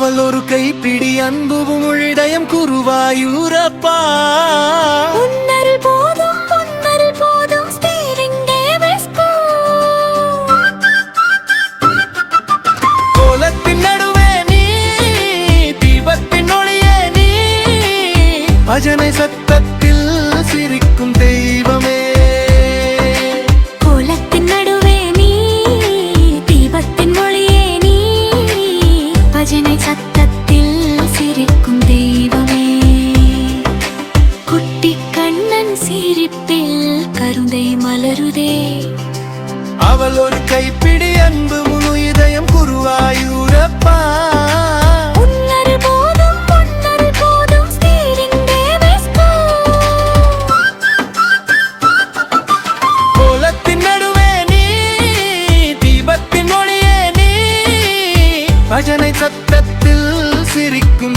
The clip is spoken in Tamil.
அவள் ஒரு கைப்பிடி அன்பும் உழிதயம் குருவாயூரப்பா. உன்னருள் போதும் உன்னருள் போதும் ஸ்டீரிங் டேவிஸ்கோ. கோலத்தின் நடுவே நீ, தீபத்தின் ஒளியே நீ, பஜனை சத்தத்தில் சிரிக்கும் தெய்வமே. கோலத்தின் நடுவே நீ, தீபத்தின் ஒளியே நீ, பஜனை சத்தத்தில் சிரிக்கும் தெய்வமே. குட்டி கண்ணன் சிரிப்பில் கருந்தை மலருதே. அவள் ஒரு கைப்பிடி அன்பு முழு இதயம் குருவாயூரப்பா. உன்னருள் போதும் உன்னருள் போதும் ஸ்டீரிங் டேவிஸ்கோ. கோலத்தின் நடுவே நீ, தீபத்தின் ஒளியே நீ, பஜனை சத்தத்தில் சிரிக்கும்